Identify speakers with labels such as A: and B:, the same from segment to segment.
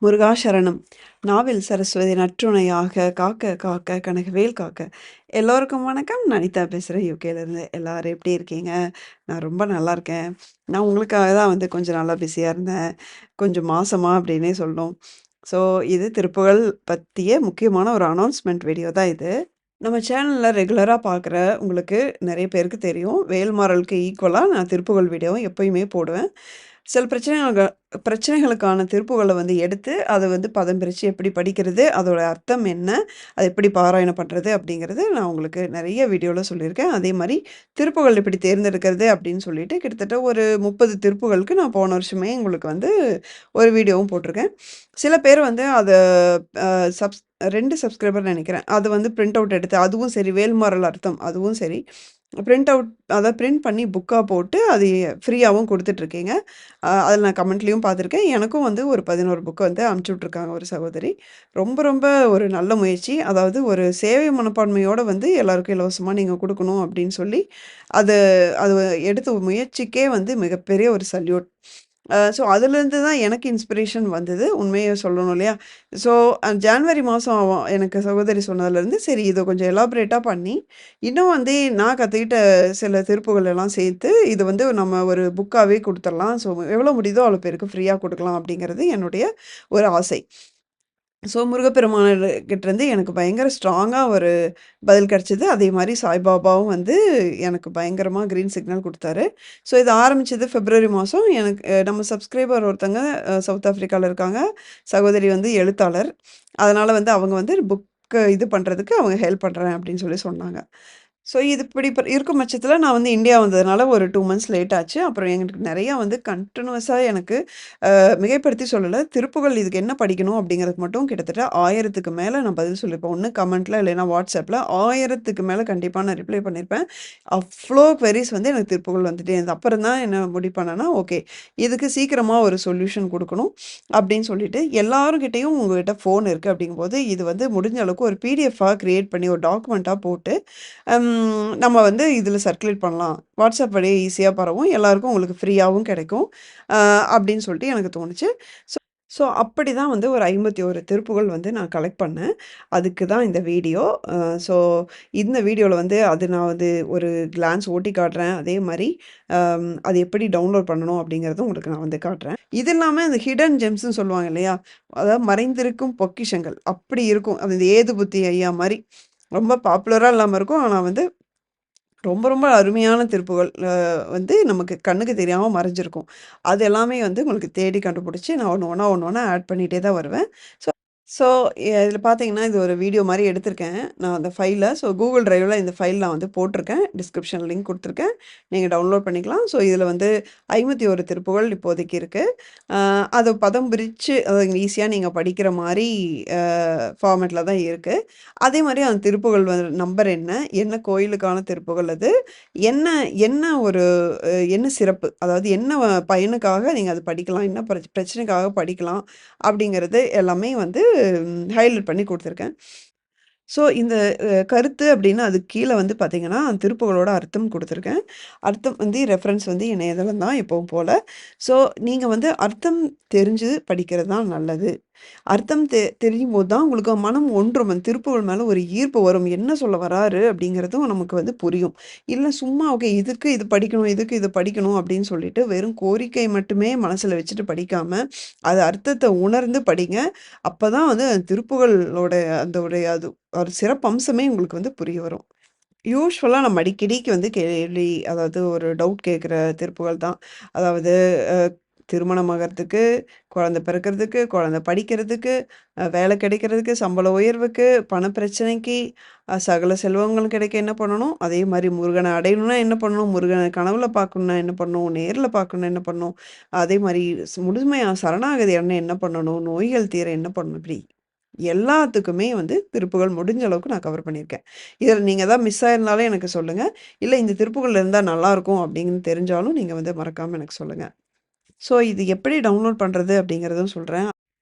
A: முருகா சரணம். நாவில் சரஸ்வதி நற்றுணையாக காக்க காக்க கனகவேல் காக்க. எல்லோருக்கும் வணக்கம். நான் அனிதா பேசுகிறேன் யூகேலேருந்து. எல்லாரும் எப்படி இருக்கீங்க? நான் ரொம்ப நல்லா இருக்கேன். நான் உங்களுக்காக தான் வந்து கொஞ்சம் நல்லா பிஸியாக இருந்தேன். கொஞ்சம் மாசமா அப்படின்னே சொல்லணும். ஸோ இது திருப்புகழ் பற்றிய முக்கியமான ஒரு அனௌன்ஸ்மெண்ட் வீடியோ தான் இது. நம்ம சேனலில் ரெகுலராக பார்க்குற உங்களுக்கு நிறைய பேருக்கு தெரியும். வேல்மாறலுக்கு ஈக்குவலாக நான் திருப்புகழ் வீடியோவும் எப்பயுமே போடுவேன். சில பிரச்சனைகளுக்கான திருப்புகள வந்து எடுத்து, அத வந்து பதம் பிரிச்சு எப்படி படிக்கிறது? அதோட அர்த்தம் என்ன? அத எப்படி பாராயணம் பண்றது? அப்படிங்கிறது நான் உங்களுக்கு நெறைய வீடியோல சொல்லியிருக்கேன். அதே மாரி திருப்புகள் எப்படி தேர்ந்தெடுக்கிறது? அப்படின்னு சொல்லிட்டு கிட்டத்தட்ட ஒரு 30 திருப்புகளுக்கு நான் போன வருஷமே உங்களுக்கு வந்து ஒரு வீடியோவும் போட்டிருக்கேன். சில பேர் வந்து அத அ சப்ஸ் 2 சப்ஸ்கிரைபர் நெனைக்கிறேன். அது வந்து பிரிண்ட் அவுட் எடுத்து அதுவும் சரி, வேல்மாறல் அர்த்தம் அதுவும் சரி, பிரிண்ட் அவுட் அதாவது பிரிண்ட் பண்ணி புக்கா போட்டு அது ஃப்ரீயாவும் குடுத்துட்டுருக்கீங்க. அதில நான் கமெண்ட்லயும் பார்த்துருக்கேன். எனக்கும் வந்து ஒரு 11 புக் வந்து அனுப்பிச்சு விட்டுருக்காங்க ஒரு சகோதரி. ரொம்ப ரொம்ப ஒரு நல்ல முயற்சி. அதாவது ஒரு சேவை மனப்பான்மையோட வந்து எல்லாருக்கும் இலவசமா நீங்க குடுக்கணும் அப்படின்னு சொல்லி, அது அது எடுத்த முயற்சிக்கே வந்து மிகப்பெரிய ஒரு சல்யூட். ஸோ அதுலேருந்து தான் எனக்கு இன்ஸ்பிரேஷன் வந்தது. உண்மைய சொல்லணும் இல்லையா? ஸோ ஜான்வரி மாசம் எனக்கு சகோதரி சொன்னதுலேருந்து, சரி இத கொஞ்சம் எலாபரேட்டா பண்ணி, இன்னும் வந்து நான் கத்துக்கிட்ட சில திருப்புகள் எல்லாம் சேர்த்து, இது வந்து நம்ம ஒரு புக்காவே குடுத்துரலாம். ஸோ எவ்வளோ முடியுதோ அவ்வளோ பேருக்கு ஃப்ரீயா குடுக்கலாம் அப்படிங்கிறது என்னுடைய ஒரு ஆசை. ஸோ கிட்டேருந்து எனக்கு பயங்கர ஸ்ட்ராங்கா ஒரு பதில் கிடைச்சது. அதே மாரி சாய்பாபாவும் வந்து எனக்கு பயங்கரமா கிரீன் சிக்னல் குடுத்தாரு. ஸோ இது ஆரம்பிச்சது பிப்ரவரி மாசம். எனக்கு நம்ம சப்ஸ்கிரைபர் ஒருத்தங்க சவுத் ஆஃப்ரிக்கால இருக்காங்க. சகோதரி வந்து எழுத்தாளர். அதனால வந்து அவங்க வந்து புக் இது பண்றதுக்கு அவங்க ஹெல்ப் பண்றேன் அப்படின்னு சொல்லி சொன்னாங்க. ஸோ இது இப்படி இருக்கும் பட்சத்தில நான் வந்து இந்தியா வந்ததுனால ஒரு 2 மந்த்ஸ் லேட் ஆச்சு. அப்புறம் எங்களுக்கு நெறையா வந்து கன்டினியூஸா எனக்கு மிகைப்படுத்தி சொல்லல. திருப்புகள் இதுக்கு என்ன படிக்கணும் அப்படிங்கிறதுக்கு மட்டும் கிட்டத்தட்ட 1000க்கு மேல நான் பதில் சொல்லியிருப்பேன். ஒண்ணு கமெண்ட்ல இல்லைன்னா WhatsAppல 1000க்கு மேல கண்டிப்பா நான் ரிப்ளை பண்ணியிருப்பேன். அவ்ளோ குவெரீஸ் வந்து எனக்கு திருப்புகள் வந்துட்டே இருந்தது. அப்புறம் தான் என்ன முடிவு பண்ணேன்னா, ஓகே இதுக்கு சீக்கிரமா ஒரு சொல்யூஷன் குடுக்கணும் அப்படின்னு சொல்லிட்டு, எல்லார்கிட்டயும் உங்ககிட்ட ஃபோன் இருக்கு அப்படிங்கும்போது, இது வந்து முடிஞ்ச அளவுக்கு ஒரு பிடிஎஃப்பா கிரியேட் பண்ணி ஒரு டாக்குமெண்ட்டா போட்டு, நம்ம வந்து இதில சர்க்குலேட் பண்ணலாம். WhatsApp வழியா ஈஸியா பரவும். எல்லாருக்கும் உங்களுக்கு ஃப்ரீயாவும் கிடைக்கும். அ அப்படின்னு சொல்லிட்டு எனக்கு தோணுச்சு. ஸோ ஸோ அப்படிதான் வந்து ஒரு 51 திருப்புகள் வந்து நான் கலெக்ட் பண்ணேன். அதுக்கு தான் இந்த வீடியோ. அ ஸோ இந்த வீடியோல வந்து அது நான் வந்து ஒரு கிளான்ஸ் ஓட்டி காட்டுறேன். அதே மாரி அது எப்படி டவுன்லோட் பண்ணணும் அப்படிங்கிறதும் உங்களுக்கு நான் வந்து காட்டுறேன். இது இல்லாம இந்த ஹிடன் ஜெம்ஸ்ன்னு சொல்லுவாங்க இல்லையா? அதாவது மறைந்திருக்கும் பொக்கிஷங்கள். அப்படி இருக்கும். அது இந்த ஏது புத்தி ஐயா மாரி. ரொம்ப பாப்புலரா இல்லாம இருக்கும். ஆனா வந்து ரொம்ப ரொம்ப அருமையான திருப்புகள் வந்து நமக்கு கண்ணுக்கு தெரியாம மறைஞ்சிருக்கும். அது எல்லாமே வந்து உங்களுக்கு தேடி கண்டுபிடிச்சு நான் ஒண்ணு ஒண்ணா ஆட் பண்ணிட்டே தான் வருவேன். ஸோ, இதில பார்த்தீங்கன்னா, இது ஒரு வீடியோ மாரி எடுத்திருக்கேன். நான் அந்த ஃபைல. ஸோ, கூகுள் டிரைவ்ல இந்த ஃபைல் நான் வந்து போட்டிருக்கேன். டிஸ்கிரிப்ஷன் லிங்க் குடுத்துருக்கேன். நீங்க டவுன்லோட் பண்ணிக்கலாம். ஸோ, இதில வந்து 51 திருப்புகள் இப்போதைக்கு இருக்கு. அ அத பதம் பிரிச்சு ஈஸியா நீங்க படிக்கிற மாரி ஃபார்மேட்ல தான் இருக்கு. அதே மாரி அந்த திருப்புகள் நம்பர் என்ன? என்ன கோயிலுக்கான திருப்புகள் அது? என்ன என்ன ஒரு என்ன சிறப்பு? அதாவது என்ன பயனுக்காக நீங்க அத படிக்கலாம்? என்ன பிரச்சனைக்காக படிக்கலாம்? அப்படிங்கிறது எல்லாமே வந்து ஹைலைட் பண்ணி குடுத்துருக்கேன். ஸோ, இந்த கருத்து அப்படின்னு அதுக்கு கீழ வந்து பார்த்தீங்கன்னா, திருப்புகளோட அர்த்தம் குடுத்துருக்கேன். அர்த்தம் வந்து ரெஃபரன்ஸ் வந்து இணையதளம் தான் எப்பவும் போல. ஸோ, நீங்க வந்து அர்த்தம் தெரிஞ்சு படிக்கிறது தான் நல்லது. அர்த்தம் தெரியும்போது தான் உங்களுக்கு மனம் ஒன்றும். அந்த திருப்புகள் மேல ஒரு ஈர்ப்பு வரும். என்ன சொல்ல வராரு அப்படிங்கிறதும் நமக்கு வந்து புரியும். இல்ல சும்மா ஓகே இதுக்கு இது படிக்கணும், இதுக்கு இது படிக்கணும் அப்படின்னு சொல்லிட்டு வெறும் கோரிக்கை மட்டுமே மனசுல வச்சுட்டு படிக்காம, அது அர்த்தத்த உணர்ந்து படிங்க. அப்பதான் வந்து அந்த திருப்புகளோட அதோடைய அது ஒரு சிறப்பம்சமே உங்களுக்கு வந்து புரிய வரும். யூசுவலா நம்ம அடிக்கடிக்கு வந்து கேள்வி அதாவது ஒரு டவுட் கேட்குற திருப்புகள் தான். அதாவது அ திருமணம் ஆகறதுக்கு, குழந்தை பிறக்கறதுக்கு, குழந்தை படிக்கிறதுக்கு, வேலை கிடைக்கிறதுக்கு, சம்பள உயர்வுக்கு, பண பிரச்சனைக்கு, சகல செல்வங்களும் கிடைக்க என்ன பண்ணணும்? அதே மாரி முருகன அடையணும்னா என்ன பண்ணணும்? முருகன கனவுல பார்க்கணும்னா என்ன பண்ணணும்? நேர்ல பார்க்கணும்னா என்ன பண்ணணும்? அதே மாரி முழுமையா சரணாகதி அடைய என்ன பண்ணணும்? நோய்கள் தீர என்ன பண்ணணும்? இப்படி எல்லாத்துக்குமே வந்து திருப்புகள் முடிஞ்ச அளவுக்கு நான் கவர் பண்ணியிருக்கேன். இதில நீங்க ஏதாவது மிஸ் ஆயிருந்தாலும் எனக்கு சொல்லுங்க. இல்ல இந்த திருப்புகள் இருந்தா நல்லாருக்கும் அப்படின்னு தெரிஞ்சாலும் நீங்க வந்து மறக்காம எனக்கு சொல்லுங்க. ஸோ இது எப்படி டவுன்லோட் பண்றது அப்படிங்கிறதும் சொல்றேன்.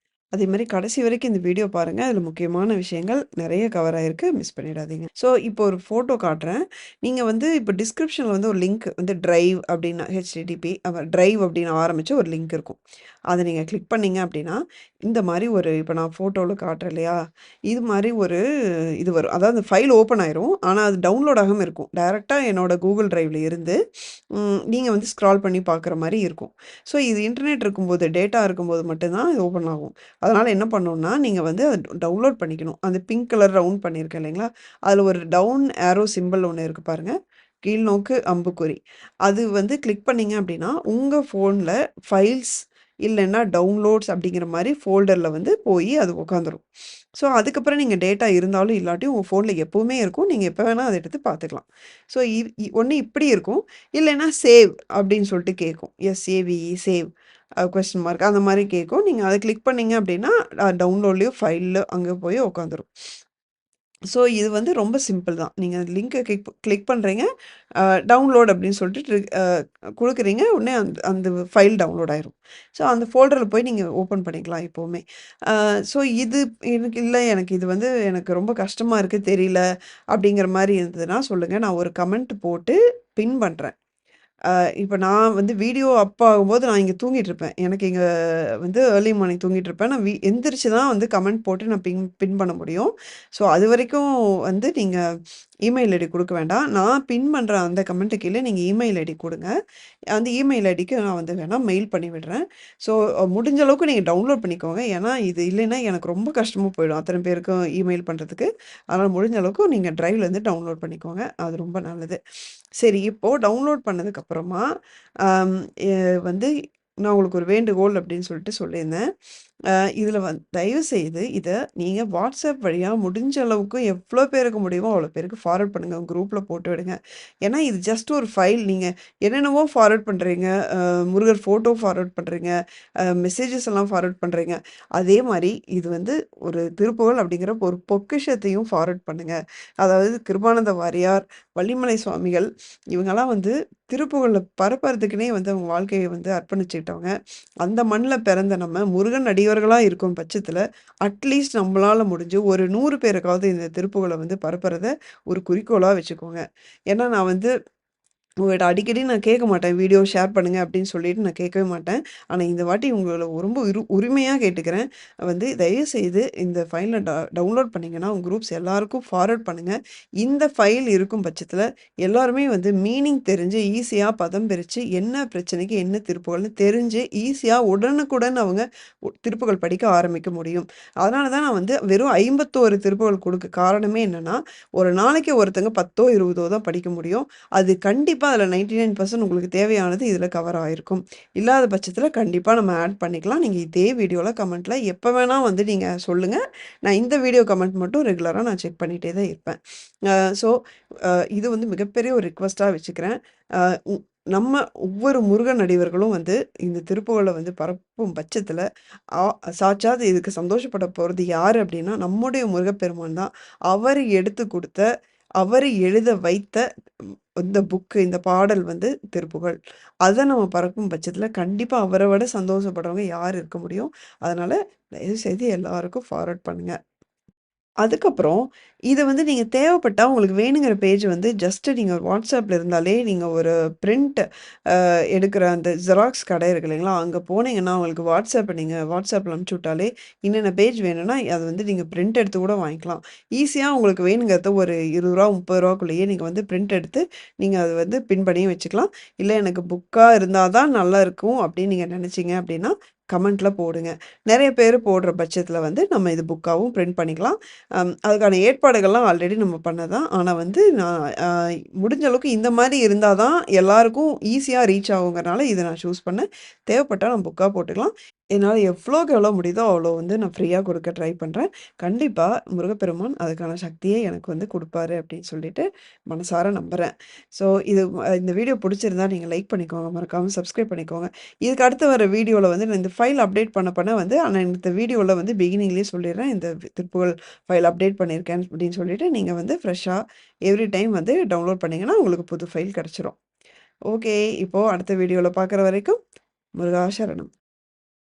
A: அதேமாரி கடைசி வரைக்கும் இந்த வீடியோ பாருங்க. அதில முக்கியமான விஷயங்கள் நெறைய கவர் ஆயிருக்கு. மிஸ் பண்ணிடாதீங்க. ஸோ இப்போ ஒரு ஃபோட்டோ காட்டுறேன். நீங்க வந்து இப்போ டிஸ்கிரிப்ஷன்ல வந்து ஒரு லிங்க் வந்து டிரைவ் அப்படின்னு HTTP டிரைவ் அப்படின்னு ஆரம்பிச்சு ஒரு லிங்க் இருக்கும். அத நீங்க கிளிக் பண்ணீங்க அப்படின்னா, இந்த மாரி ஒரு இப்ப நான் ஃபோட்டோல காட்டுறேன் இல்லையா? இது மாரி ஒரு இது வரும். அதாவது ஃபைல் ஓப்பன் ஆயிரும். ஆனா அது டவுன்லோட் ஆகாம இருக்கும். டைரக்ட்டா என்னோட Google Driveல இருந்து நீங்க வந்து ஸ்க்ரால் பண்ணி பார்க்குற மாரி இருக்கும். ஸோ இது இன்டர்நெட் இருக்கும்போது, டேட்டா இருக்கும்போது மட்டும் தான் இது ஓப்பன் ஆகும். அதனால என்ன பண்ணணும்னா, நீங்க வந்து டவுன்லோட் பண்ணிக்கணும். அந்த பிங்க் கலர் ரவுண்ட் பண்ணியிருக்கேன் இல்லைங்களா? அதில ஒரு டவுன் ஏரோ சிம்பல் ஒண்ணு இருக்கு பாருங்க. கீழ்நோக்கு அம்புக்குறி. அது வந்து கிளிக் பண்ணீங்க அப்படின்னா, உங்க ஃபோன்ல ஃபைல்ஸ் இல்லன்னா டவுன்லோட்ஸ் அப்படிங்கிற மாரி ஃபோல்டர்ல வந்து போயி அது உட்காந்துரும். ஸோ, அதுக்கப்புறம் நீங்க டேட்டா இருந்தாலும் இல்லாட்டியும் உங்க ஃபோன்ல எப்பவுமே இருக்கும். நீங்க எப்ப வேணா அத எடுத்து பார்த்துக்கலாம். ஸோ, ஒண்ணு இப்படி இருக்கும். இல்லன்னா சேவ் அப்படின்னு சொல்லிட்டு கேட்கும். SAVE சேவ் கொஸ்டின் மார்க் அந்த மாரி கேட்கும். நீங்க அத கிளிக் பண்ணீங்க அப்படின்னா, டவுன்லோட்லயோ, ஃபைல்ல அங்க போய் உட்காந்துரும். ஸோ, இது வந்து ரொம்ப சிம்பிள் தான். நீங்க லிங்க்க கிளிக் கிளிக் பண்றீங்க. அ டவுன்லோட் அப்படின்னு சொல்லிட்டு குடுக்குறீங்க. உடனே அந்த ஃபைல் டவுன்லோட் ஆயிரும். ஸோ, அந்த ஃபோல்டர்ல போய் நீங்க ஓப்பன் பண்ணிக்கலாம் எப்பவுமே. ஸோ, இது எனக்கு இது வந்து எனக்கு ரொம்ப கஷ்டமா இருக்கு, தெரியல அப்படிங்கிற மாரி இருந்ததுன்னா சொல்லுங்க. நான் ஒரு கமெண்ட் போட்டு பின் பண்றேன். இப்ப நான் வந்து வீடியோ அப் ஆகும்போது நான் இங்க தூங்கிட்டுருப்பேன். எனக்கு இங்க வந்து ஏர்லி மார்னிங் தூங்கிட்டுருப்பேன். நான் எந்திரிச்சு தான் வந்து கமெண்ட் போட்டு நான் பின் பண்ண முடியும். ஸோ, அதுவரைக்கும் வந்து நீங்க இமெயில் ஐடி குடுக்க வேண்டாம். நான் பின் பண்ற அந்த கமெண்ட்டு கீழ நீங்க இமெயில் ஐடி குடுங்க. அந்த இமெயில் ஐடிக்கு நான் வந்து வேணா மெயில் பண்ணி விடுறேன். ஸோ, முடிஞ்ச அளவுக்கு நீங்க டவுன்லோட் பண்ணிக்கோங்க. ஏன்னா, இது இல்லைன்னா எனக்கு ரொம்ப கஷ்டமா போயிடும். அத்தன பேருக்கும் இமெயில் பண்றதுக்கு. அதனால முடிஞ்ச அளவுக்கு நீங்க டிரைவ்லேருந்து டவுன்லோட் பண்ணிக்கோங்க. அது ரொம்ப நல்லது. சரி, இப்போ டவுன்லோட் பண்ணதுக்கப்புறமா, அம் எ வந்து நான் உங்களுக்கு ஒரு வேண்டுகோள் அப்படின்னு சொல்லிட்டு சொல்லியிருந்தேன். அ இதில தயவுசெய்து இத நீங்க WhatsApp வழியா முடிஞ்ச அளவுக்கு எவ்வளோ பேருக்கு முடியுமோ அவ்வளோ பேருக்கு ஃபார்வர்ட் பண்ணுங்க. உங்க குரூப்ல போட்டு விடுங்க. ஏன்னா இது ஜஸ்ட் ஒரு ஃபைல். நீங்க என்னென்னவோ ஃபார்வர்ட் பண்றீங்க. முருகர் ஃபோட்டோ ஃபார்வர்ட் பண்றீங்க. மெசேஜஸ் எல்லாம் ஃபார்வர்ட் பண்றீங்க. அதே மாரி இது வந்து ஒரு திருப்புகழ் அப்படிங்கிற ஒரு பொக்கிஷத்தையும் ஃபார்வர்ட் பண்ணுங்க. அதாவது கிருபானந்த வாரியார், வள்ளிமலை சுவாமிகள் இவங்கலாம் வந்து திருப்புகழ பரப்புறதுக்குன்னே வந்து அவங்க வாழ்க்கைய வந்து அர்ப்பணிச்சுக்கிட்டவங்க. அந்த மண்ல பிறந்த நம்ம முருகன் அடியவர்களா இருக்கும் பட்சத்தில, அட்லீஸ்ட் நம்பளால முடிஞ்சு ஒரு 100 பேருக்காவது இந்த திருப்புகழ வந்து பரப்புறத ஒரு குறிக்கோளா வச்சுக்கோங்க. ஏன்னா நான் வந்து உங்கள்ட்ட அடிக்கடி நான் கேட்க மாட்டேன். வீடியோ ஷேர் பண்ணுங்க அப்படின்னு சொல்லிட்டு நான் கேட்கவே மாட்டேன். ஆனா இந்த வாட்டி உங்கள ரொம்ப உரிமையா கேட்டுக்கிறேன். வந்து தயவுசெய்து இந்த ஃபைல டவுன்லோட் பண்ணீங்கன்னா, உங்க குரூப்ஸ் எல்லாருக்கும் ஃபார்வர்ட் பண்ணுங்க. இந்த ஃபைல் இருக்கும் பட்சத்தில எல்லாருமே வந்து மீனிங் தெரிஞ்சு, ஈஸியா பதம் பிரிச்சு, என்ன பிரச்சனைக்கு என்ன திருப்புகள்னு தெரிஞ்சு, ஈஸியா உடனுக்குடன் அவங்க திருப்புகள் படிக்க ஆரம்பிக்க முடியும். அதனால தான் நான் வந்து வெறும் 51 திருப்புகள் குடுக்க காரணமே என்னன்னா, ஒரு நாளைக்கு ஒருத்தங்க 10ஓ, 20ஓ தான் படிக்க முடியும். அது கண்டிப்பா அதில 99% உங்களுக்கு தேவையானது இதில கவர் ஆயிருக்கும். இல்லாத பட்சத்தில கண்டிப்பா நம்ம ஆட் பண்ணிக்கலாம். நீங்க இதே வீடியோல கமெண்ட்ல எப்ப வேணா வந்து நீங்க சொல்லுங்க. நான் இந்த வீடியோ கமெண்ட் மட்டும் ரெகுலரா நான் செக் பண்ணிட்டே தான் இருப்பேன். அ ஸோ இது வந்து மிகப்பெரிய ஒரு ரிக்வெஸ்ட்டா வச்சுக்கிறேன். அ உ நம்ம ஒவ்வொரு முருகன் அடியவர்களும் வந்து இந்த திருப்புகழ வந்து பரப்பும் பட்சத்தில, ஆ சாட்சாத் இதுக்கு சந்தோஷப்பட போறது யாரு அப்டின்னா, நம்முடைய முருகப்பெருமான் தான். அவரு எடுத்து குடுத்த, அவரு எழுத வைத்த இந்த புக்கு, இந்த பாடல் வந்து திருப்புகழ். அத நம்ம பரப்பும் பட்சத்தில கண்டிப்பா அவர விட சந்தோஷப்படுறவங்க யார் இருக்க முடியும்? அதனால தயவுசெய்து எல்லாருக்கும் ஃபார்வர்ட் பண்ணுங்க. அதுக்கப்புறம், இத வந்து நீங்க தேவைப்பட்டா உங்களுக்கு வேணுங்கிற பேஜ் வந்து ஜஸ்ட் நீங்க WhatsAppல இருந்தாலே, நீங்க ஒரு பிரிண்ட் எடுக்கிற அந்த ஜெராக்ஸ் கடை இருக்கு இல்லைங்களா? அங்க போனீங்கன்னா, உங்களுக்கு நீங்க WhatsAppல அனுப்பிச்சு விட்டாலே, இன்னென்ன பேஜ் வேணும்னா, அத வந்து நீங்க பிரிண்ட் எடுத்து கூட வாங்கிக்கலாம். ஈஸியா உங்களுக்கு வேணுங்கிறத ஒரு ரூ. 20 ரூ. 30க்குள்ளேயே நீங்க வந்து பிரிண்ட் எடுத்து, நீங்க அத வந்து பின் பண்ணியும் வச்சுக்கலாம். இல்ல எனக்கு புக்கா இருந்தா தான் நல்லாருக்கும் அப்படின்னு நீங்க நெனச்சீங்க அப்படின்னா, கமெண்ட்ல போடுங்க. நெறைய பேரு போடுற பட்சத்தில வந்து நம்ம இது புக்காவும் பிரிண்ட் பண்ணிக்கலாம். அதுக்கான ஏற்பாடுகள்லாம் ஆல்ரெடி நம்ம பண்ணதான். ஆனா வந்து நான் முடிஞ்ச அளவுக்கு இந்த மாரி இருந்தா தான் எல்லாருக்கும் ஈஸியா ரீச் ஆகுங்கிறனால இத நான் சூஸ் பண்ணேன். தேவைப்பட்டா நம்ம புக்கா போட்டுக்கலாம். என்னால எவ்வளோக்கு எவ்வளோ முடியுதோ அவ்வளோ வந்து நான் ஃப்ரீயா குடுக்க ட்ரை பண்றேன். கண்டிப்பா முருகப்பெருமான் அதுக்கான சக்திய எனக்கு வந்து குடுப்பாரு அப்படின்னு சொல்லிட்டு மனசார நம்புறேன். ஸோ இந்த வீடியோ புடிச்சிருந்தா நீங்க லைக் பண்ணிக்கோங்க. மறக்காம சப்ஸ்கிரைப் பண்ணிக்கோங்க. இதுக்கு அடுத்து வர வீடியோல வந்து நான் இந்த ஃபைல் அப்டேட் பண்ண வந்து ஆனா இந்த வீடியோல வந்து பிகினிங்லேயே சொல்லிடுறேன். இந்த திருப்புகழ் ஃபைல் அப்டேட் பண்ணியிருக்கேன் அப்படின்னு சொல்லிட்டு நீங்க வந்து ஃப்ரெஷ்ஷா எவ்ரி டைம் வந்து டவுன்லோட் பண்ணீங்கன்னா, உங்களுக்கு புது ஃபைல் கிடைச்சிரும். ஓகே. இப்போ அடுத்த வீடியோல பார்க்குற வரைக்கும் முருகா சரணம்.